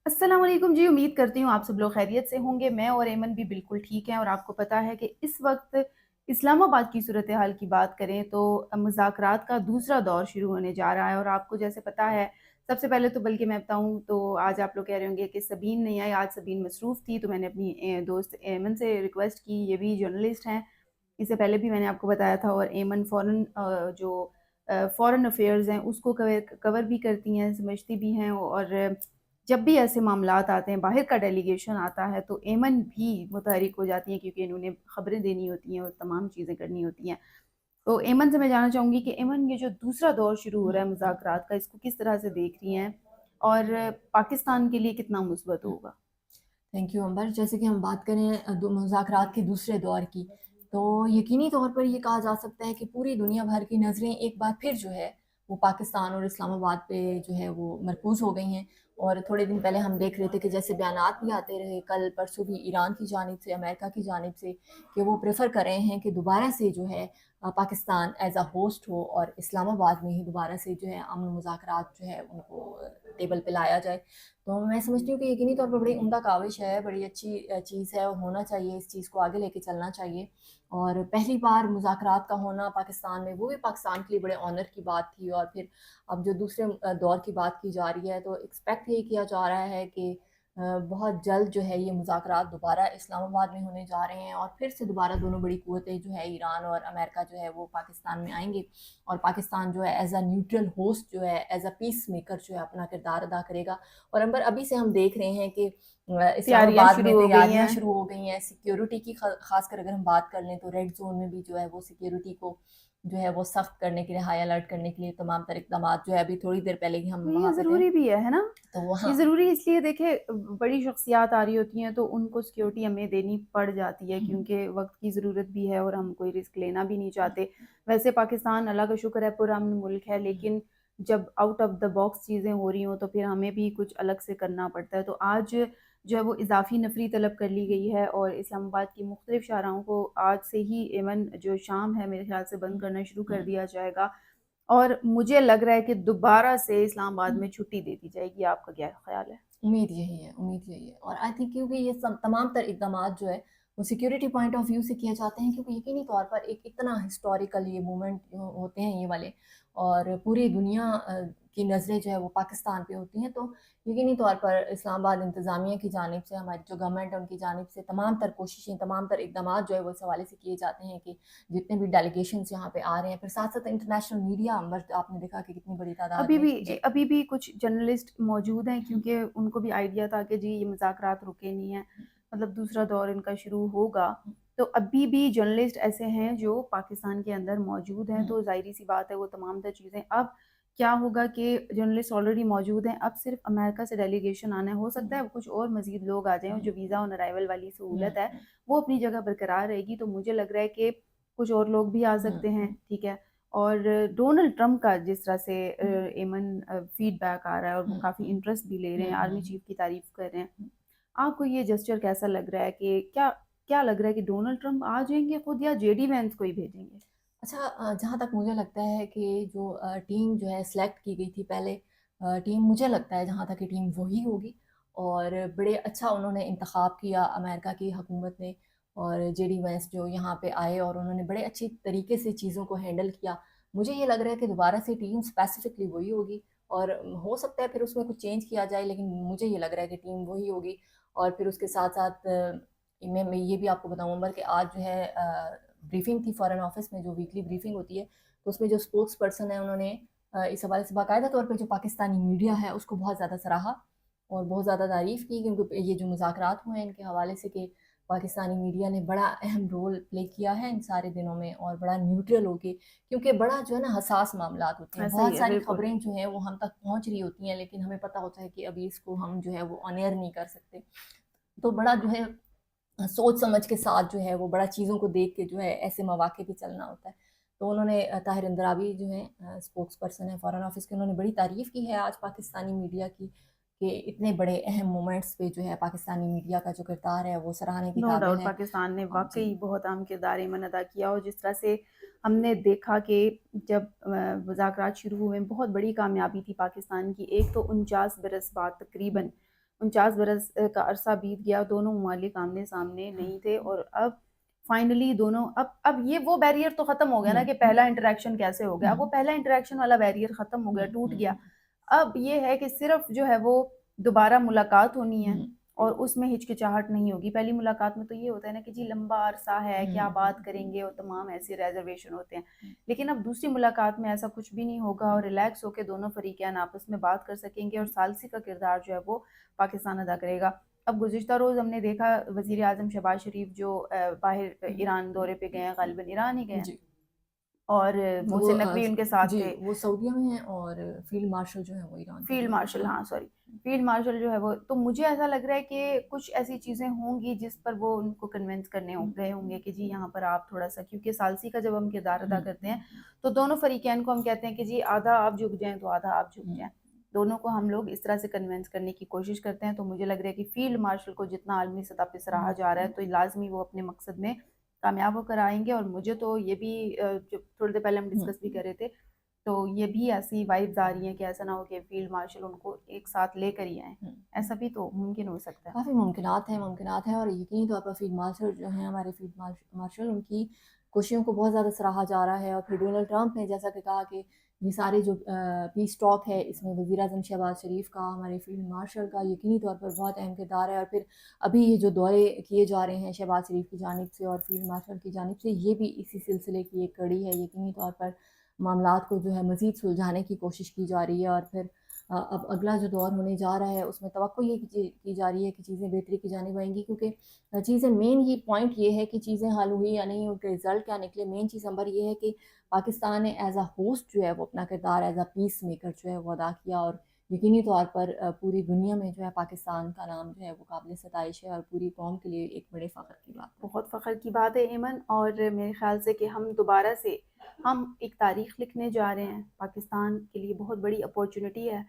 अस्सलाम वालेकुम जी, उम्मीद करती हूँ आप सब लोग खैरियत से होंगे। मैं और ऐमन भी बिल्कुल ठीक हैं और आपको पता है कि इस वक्त इस्लामाबाद की सूरत हाल की बात करें तो मुज़ाकरात का दूसरा दौर शुरू होने जा रहा है। और आपको जैसे पता है, सबसे पहले तो बल्कि मैं बताऊँ तो आज आप लोग कह रहे होंगे कि सबीन नहीं आई, आज सबीन मसरूफ़ थी, तो मैंने अपनी दोस्त ऐमन से रिक्वेस्ट की। ये भी जर्नलिस्ट हैं, इससे पहले भी मैंने आपको बताया था। और ऐमन फ़ॉरेन अफ़ेयर्स हैं उसको कवर कवर भी करती हैं, समझती भी हैं। और जब भी ऐसे मामलात आते हैं, बाहर का डेलीगेशन आता है, तो ऐमन भी मुतहरिक हो जाती हैं, क्योंकि इन्होंने खबरें देनी होती हैं और तमाम चीज़ें करनी होती हैं। तो ऐमन से मैं जानना चाहूँगी कि ऐमन, ये जो दूसरा दौर शुरू हो रहा है मुज़ाकरात का, इसको किस तरह से देख रही हैं और पाकिस्तान के लिए कितना मुस्बत होगा? थैंक यू अंबर। जैसे कि हम बात करें मुज़ाकरात के दूसरे दौर की, तो यकीनी तौर पर ये कहा जा सकता है कि पूरी दुनिया भर की नज़रें एक बार फिर जो है वो पाकिस्तान और इस्लामाबाद पे जो है वो मरकूज़ हो गई हैं। और थोड़े दिन पहले हम देख रहे थे कि जैसे बयानात भी आते रहे, कल परसों भी ईरान की जानिब से, अमेरिका की जानिब से, कि वो प्रेफर कर रहे हैं कि दोबारा से जो है पाकिस्तान एज अ होस्ट हो और इस्लामाबाद में ही दोबारा से जो है अमन मुज़ाकरात जो है उनको टेबल पे लाया जाए। तो मैं समझती हूँ कि यकीनी तौर पर बड़ी उम्दा काविश है, बड़ी अच्छी चीज़ है और होना चाहिए, इस चीज़ को आगे लेके चलना चाहिए। और पहली बार मुज़ाकरात का होना पाकिस्तान में, वो भी पाकिस्तान के लिए बड़े ऑनर की बात थी। और फिर अब जो दूसरे दौर की बात की जा रही है, तो एक्सपेक्ट यही किया जा रहा है कि बहुत जल्द जो है ये मुज़ाकरात दोबारा इस्लामाबाद में होने जा रहे हैं और फिर से दोबारा दोनों बड़ी क़ुव्वतें जो है ईरान और अमेरिका जो है वो पाकिस्तान में आएँगे। और पाकिस्तान जो है एज़ अ न्यूट्रल होस्ट जो है, एज़ अ पीस मेकर जो है अपना किरदार अदा करेगा। और अंबर अभी से हम देख रहे हैं कि तैयारियाँ इस्लामाबाद में शुरू हो गई तैयारियां हैं। शुरू हो गई हैं सिक्योरिटी की। खासकर अगर हम बात कर लें तो रेड जोन में भी जो है वो सिक्योरिटी को जो है वो सख्त करने के लिए, हाई अलर्ट करने के लिए तमाम तर इकदाम जो है, अभी थोड़ी देर पहले ही हम तो ये वहाँ पे थे। ज़रूरी भी है ना? तो ये वहाँ ज़रूरी इसलिए, देखिए, बड़ी शख्सियात आ रही होती हैं तो उनको सिक्योरिटी हमें देनी पड़ जाती है, क्योंकि वक़्त की ज़रूरत भी है और हम कोई रिस्क लेना भी नहीं चाहते। वैसे पाकिस्तान, अल्लाह का शुक्र है, पुरअमन मुल्क है, लेकिन जब आउट ऑफ द बॉक्स चीज़ें हो रही हों तो फिर हमें भी कुछ अलग से करना पड़ता है। तो आज जो है वो इज़ाफ़ी नफ़री तलब कर ली गई है और इस्लामाबाद की मुख्तलिफ़ शाहराहों को आज से ही एमन जो शाम है मेरे ख़्याल से बंद करना शुरू कर दिया जाएगा। और मुझे लग रहा है कि दोबारा से इस्लामाबाद में छुट्टी दे दी जाएगी। आपका क्या ख़्याल है? उम्मीद यही है, उम्मीद यही है। और आई थिंक क्योंकि ये सब तमाम तर इक़दामात जो है, वो सिक्योरिटी पॉइंट ऑफ व्यू से किए जाते हैं, क्योंकि यकीनी तौर पर एक इतना हिस्टोरिकल ये मूवमेंट होते हैं ये वाले, और पूरी दुनिया की नज़रें जो है वो पाकिस्तान पे होती हैं। तो यकीनी तौर पर इस्लामाबाद इंतज़ामिया की जानिब से, हमारी जो गवर्नमेंट है उनकी जानिब से तमाम तर कोशिशें, तमाम तर इक़दामात जो है वो इस हवाले से किए जाते हैं कि जितने भी डेलीगेशंस यहाँ पे आ रहे हैं, फिर साथ-साथ इंटरनेशनल मीडिया, अंबर आपने देखा कि कितनी बड़ी तादाद में। जी। अभी भी कुछ जर्नलिस्ट मौजूद हैं, क्योंकि उनको भी आइडिया था कि जी ये मुज़ाकरात रुके नहीं हैं, मतलब दूसरा दौर इनका शुरू होगा। तो अभी भी जर्नलिस्ट ऐसे हैं जो पाकिस्तान के अंदर मौजूद हैं, तो ज़ाहिर-सी बात है वो तमाम तर चीज़ें। अब क्या होगा कि जर्नलिस्ट ऑलरेडी मौजूद हैं, अब सिर्फ़ अमेरिका से डेलीगेशन आना है। हो सकता है कुछ और मज़ीद लोग आ जाएँ और जो वीज़ा ऑन अराइवल वाली सहूलत है, वो अपनी जगह बरकरार रहेगी। तो मुझे लग रहा है कि कुछ और लोग भी आ सकते हैं, ठीक है? और डोनाल्ड ट्रंप का जिस तरह से एमन फीडबैक आ रहा है और वो काफ़ी इंटरेस्ट भी ले रहे हैं, आर्मी चीफ की तारीफ कर रहे हैं। आपको ये जेस्चर कैसा लग रहा है कि क्या क्या लग रहा है कि डोनाल्ड ट्रंप आ जाएँगे खुद या जेडी वेंस को ही भेजेंगे? अच्छा, जहाँ तक मुझे लगता है कि जो टीम जो है सेलेक्ट की गई थी पहले, टीम मुझे लगता है जहाँ तक कि टीम वही होगी। और बड़े अच्छा उन्होंने इंतखाब किया अमेरिका की हुकूमत ने, और जेडी वेंस जो यहाँ पे आए और उन्होंने बड़े अच्छी तरीके से चीज़ों को हैंडल किया। मुझे ये लग रहा है कि दोबारा से टीम स्पेसिफिकली वही होगी। और हो सकता है फिर उसमें कुछ चेंज किया जाए, लेकिन मुझे ये लग रहा है कि टीम वही होगी। और फिर उसके साथ साथ मैं ये भी आपको बताऊँ उमर कि आज जो है ब्रीफिंग थी फॉरेन ऑफिस में, जो वीकली ब्रीफिंग होती है, तो उसमें जो स्पोक्स पर्सन है उन्होंने इस हवाले से बाकायदा तौर पे जो पाकिस्तानी मीडिया है उसको बहुत ज़्यादा सराहा और बहुत ज़्यादा तारीफ़ की, क्योंकि ये जो मुज़ाकरात हुए हैं इनके हवाले से, कि पाकिस्तानी मीडिया ने बड़ा अहम रोल प्ले किया है इन सारे दिनों में, और बड़ा न्यूट्रल होके, क्योंकि बड़ा जो है ना हसास मामलात होते हैं, ऐसा ही बहुत है, सारी बिल्कुल। खबरें जो हैं वो हम तक पहुँच रही होती हैं, लेकिन हमें पता होता है कि अभी इसको हम जो है वो ऑन एयर नहीं कर सकते। तो बड़ा जो है सोच समझ के साथ जो है वो बड़ा चीज़ों को देख के जो है ऐसे मौके पे चलना होता है। तो उन्होंने ताहिर अंद्रावी जो हैं स्पोक्स पर्सन है फॉरेन ऑफिस के, उन्होंने बड़ी तारीफ़ की है आज पाकिस्तानी मीडिया की, कि इतने बड़े अहम मोमेंट्स पे जो है पाकिस्तानी मीडिया का जो किरदार है वो सराहने की नो काबिल डाउट है। पाकिस्तान ने जी। वाक़ई बहुत अहम किरदार एमन अदा किया। और जिस तरह से हमने देखा कि जब मुज़ाकरात शुरू हुए, बहुत बड़ी कामयाबी थी पाकिस्तान की। एक तो 49 बरस बाद तकरीबन 49 برس کا عرصہ بیت گیا، دونوں ممالک آمنے سامنے نہیں تھے، اور اب فائنلی دونوں اب یہ وہ بیریئر تو ختم ہو گیا نا کہ پہلا انٹریکشن کیسے ہو گیا، اب وہ پہلا انٹریکشن والا بیریئر ختم ہو گیا، ٹوٹ گیا. اب یہ ہے کہ صرف جو ہے وہ دوبارہ ملاقات ہونی ہے اور اس میں ہچکچاہٹ نہیں ہوگی. پہلی ملاقات میں تو یہ ہوتا ہے نا کہ جی لمبا عرصہ ہے، کیا بات کریں گے، اور تمام ایسے ریزرویشن ہوتے ہیں. لیکن اب دوسری ملاقات میں ایسا کچھ بھی نہیں ہوگا اور ریلیکس ہو کے دونوں فریقین آپس میں بات کر سکیں گے، اور ثالثی کا کردار جو ہے وہ پاکستان ادا کرے گا. اب گزشتہ روز ہم نے دیکھا وزیر اعظم شہباز شریف جو باہر ایران دورے پہ گئے ہیں، غالباً ایران ہی گئے ہیں، اور محسن نقوی ان کے ساتھ تھے. وہ سعودیہ میں ہیں اور فیلڈ مارشل جو ہے وہ ایران فیلڈ مارشل، ہاں سوری، فیلڈ مارشل جو ہے وہ. تو مجھے ایسا لگ رہا ہے کہ کچھ ایسی چیزیں ہوں گی جس پر وہ ان کو کنونس کرنے گئے ہوں گے کہ جی یہاں پر آپ تھوڑا سا، کیونکہ ثالثی کا جب ہم کردار ادا کرتے ہیں تو دونوں فریقین کو ہم کہتے ہیں کہ جی آدھا آپ جھک جائیں تو آدھا آپ جھک جائیں. دونوں کو ہم لوگ اس طرح سے کنونس کرنے کی کوشش کرتے ہیں. تو مجھے لگ رہا ہے کہ فیلڈ مارشل کو جتنا عالمی سطح پہ سراہا جا رہا ہے تو لازمی وہ اپنے مقصد میں کامیاب ہو کر آئیں گے. اور مجھے تو یہ بھی جو تھوڑی دیر پہلے ہم ڈسکس بھی کر رہے تھے، تو یہ بھی ایسی وائبز آ رہی ہیں کہ ایسا نہ ہو کہ فیلڈ مارشل ان کو ایک ساتھ لے کر ہی آئیں. ایسا بھی تو ممکن ہو سکتا ہے. کافی ممکنات ہیں اور یقینی طور پر فیلڈ مارشل جو ہیں ہمارے فیلڈ مارشل ان کی کوششوں کو بہت زیادہ سراہا جا رہا ہے. اور پھر ڈونلڈ ٹرمپ نے جیسا کہ کہا کہ یہ سارے جو پیس ٹاک ہے اس میں وزیر اعظم شہباز شریف کا، ہمارے فیلڈ مارشل کا یقینی طور پر بہت اہم کردار ہے. اور پھر ابھی یہ جو دورے کیے جا رہے ہیں شہباز شریف کی جانب سے اور فیلڈ مارشل کی جانب سے، یہ بھی اسی سلسلے کی ایک کڑی ہے. یقینی طور پر معاملات کو جو ہے مزید سلجھانے کی کوشش کی جا رہی ہے. اور پھر اب اگلا جو دور ہونے جا رہا ہے اس میں توقع یہ کی جا رہی ہے کہ چیزیں بہتری کی جانب آئیں گی، کیونکہ چیزیں مین یہ پوائنٹ یہ ہے کہ چیزیں حل ہوئی یا نہیں، ان کے رزلٹ کیا نکلے. مین چیز نمبر یہ ہے کہ پاکستان نے ایز اے ہوسٹ جو ہے وہ اپنا کردار ایز اے پیس میکر جو ہے وہ ادا کیا. اور یقینی طور پر پوری دنیا میں جو ہے پاکستان کا نام جو ہے وہ قابل ستائش ہے اور پوری قوم کے لیے ایک بڑے فخر کی بات ہے. بہت فخر کی بات ہے ایمن. اور میرے خیال سے کہ ہم دوبارہ سے ہم ایک تاریخ لکھنے جا رہے ہیں. پاکستان کے لیے بہت بڑی اپورچونٹی ہے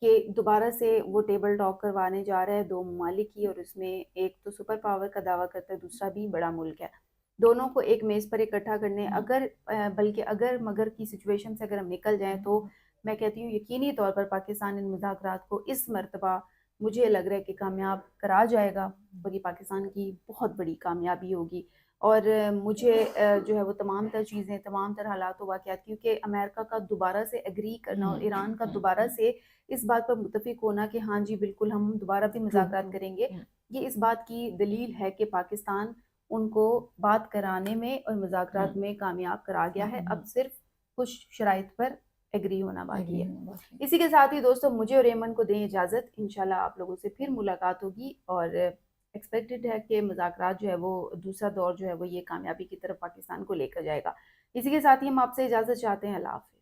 کہ دوبارہ سے وہ ٹیبل ٹاک کروانے جا رہا ہے دو ممالک کی، اور اس میں ایک تو سپر پاور کا دعویٰ کرتا ہے، دوسرا بھی بڑا ملک ہے. دونوں کو ایک میز پر اکٹھا کرنے بلکہ اگر مگر کی سچویشن سے اگر ہم نکل جائیں تو میں کہتی ہوں یقینی طور پر پاکستان ان مذاکرات کو اس مرتبہ مجھے لگ رہا ہے کہ کامیاب کرا جائے گا، اور یہ پاکستان کی بہت بڑی کامیابی ہوگی. اور مجھے جو ہے وہ تمام تر چیزیں، تمام تر حالات و واقعات، کیونکہ امریکہ کا دوبارہ سے ایگری کرنا اور ایران کا دوبارہ سے اس بات پر متفق ہونا کہ ہاں جی بالکل ہم دوبارہ بھی مذاکرات کریں گے، یہ اس بات کی دلیل ہے کہ پاکستان ان کو بات کرانے میں اور مذاکرات میں کامیاب کرا گیا ہے. اب صرف کچھ شرائط پر ایگری ہونا باقی ہے. اسی کے ساتھ ہی دوستو مجھے اور ایمن کو دیں اجازت. انشاءاللہ آپ لوگوں سے پھر ملاقات ہوگی، اور ایکسپیکٹڈ ہے کہ مذاکرات جو ہے وہ دوسرا دور جو ہے وہ یہ کامیابی کی طرف پاکستان کو لے کر جائے گا. اسی کے ساتھ ہی ہم آپ سے اجازت چاہتے ہیں. اللہ حافظ.